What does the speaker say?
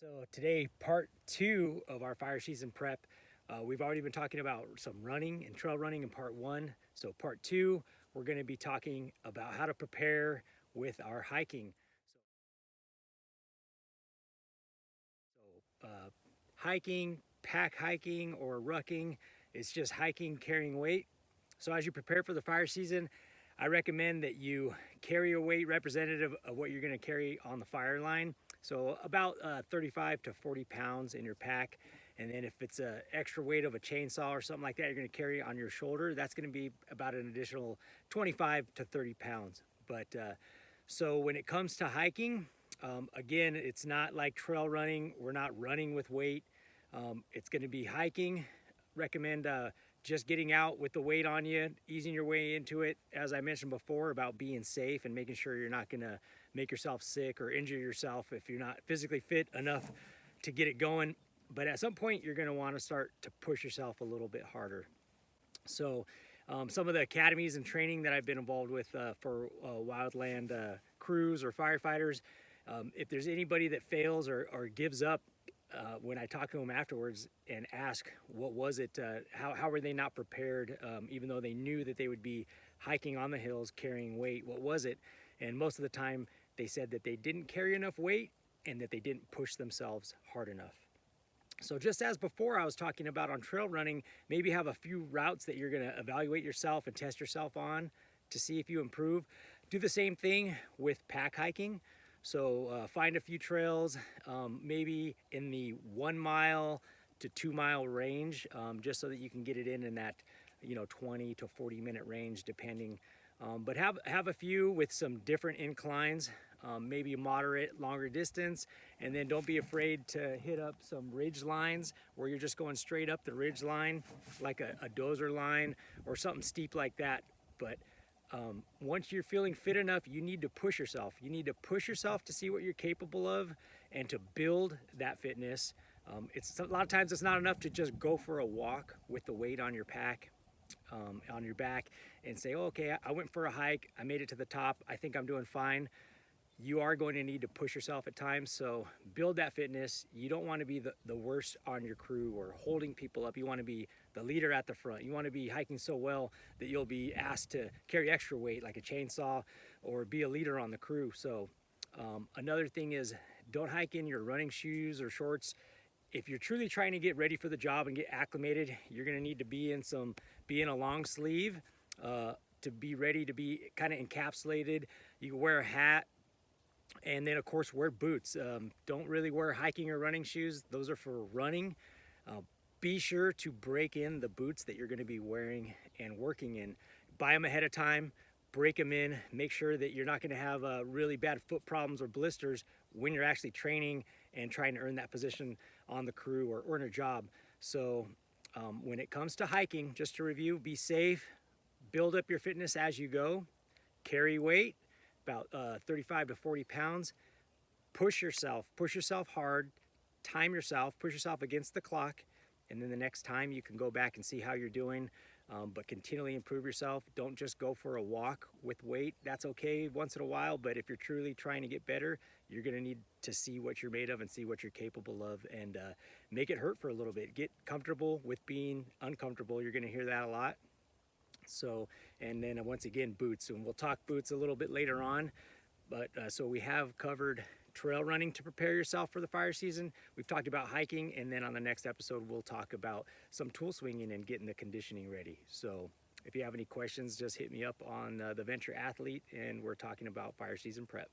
So today, part two of our fire season prep. We've already been talking about some running and trail running in part one. So part two, we're going to be talking about how to prepare with our hiking. Hiking, pack hiking, or rucking, it's just hiking carrying weight. So as you prepare for the fire season, I recommend that you carry a weight representative of what you're going to carry on the fire line. So about 35 to 40 pounds in your pack. And then if it's an extra weight of a chainsaw or something like that, you're going to carry on your shoulder, that's going to be about an additional 25 to 30 pounds. So when it comes to hiking, again, it's not like trail running. We're not running with weight. It's going to be hiking. Recommend just getting out with the weight on you, easing your way into it. As I mentioned before about being safe and making sure you're not going to make yourself sick or injure yourself if you're not physically fit enough to get it going. But at some point, you're going to want to start to push yourself a little bit harder. So some of the academies and training that I've been involved with for wildland crews or firefighters, if there's anybody that fails or gives up, when I talk to them afterwards and ask what was it, how were they not prepared, even though they knew that they would be hiking on the hills carrying weight, what was it? And most of the time they said that they didn't carry enough weight and that they didn't push themselves hard enough. So just as before I was talking about on trail running, maybe have a few routes that you're going to evaluate yourself and test yourself on to see if you improve. Do the same thing with pack hiking. So find a few trails, maybe in the 1 mile to 2 mile range, just so that you can get it in that 20 to 40 minute range depending. But have a few with some different inclines, maybe moderate, longer distance, and then don't be afraid to hit up some ridge lines where you're just going straight up the ridge line, like a dozer line or something steep like that. But once you're feeling fit enough, you need to push yourself. You need to push yourself to see what you're capable of and to build that fitness. A lot of times it's not enough to just go for a walk with the weight on your pack. On your back and say, oh, okay, I went for a hike, I made it to the top, I think I'm doing fine. You are going to need to push yourself at times, so build that fitness. You don't want to be the worst on your crew or holding people up. You want to be the leader at the front. You want to be hiking so well that you'll be asked to carry extra weight like a chainsaw or be a leader on the crew. So another thing is, don't hike in your running shoes or shorts. If you're truly trying to get ready for the job and get acclimated, you're going to need to be in a long sleeve to be ready to be kind of encapsulated. You can wear a hat, and then of course wear boots. Don't really wear hiking or running shoes. Those are for running. Be sure to break in the boots that you're going to be wearing and working in. Buy them ahead of time. Break them in. Make sure that you're not going to have really bad foot problems or blisters when you're actually training and trying to earn that position on the crew or earn a job. So when it comes to hiking, just to review, be safe, build up your fitness as you go, carry weight, about 35 to 40 pounds, push yourself hard, time yourself, push yourself against the clock, and then the next time you can go back and see how you're doing, but continually improve yourself. Don't just go for a walk with weight. That's okay once in a while, but if you're truly trying to get better, you're going to need to see what you're made of and see what you're capable of, and make it hurt for a little bit. Get comfortable with being uncomfortable. You're going to hear that a lot. So, and then once again, boots, and we'll talk boots a little bit later on. But so we have covered trail running to prepare yourself for the fire season. We've talked about hiking, and then on the next episode, we'll talk about some tool swinging and getting the conditioning ready. So if you have any questions, just hit me up on the Venture Athlete, and we're talking about fire season prep.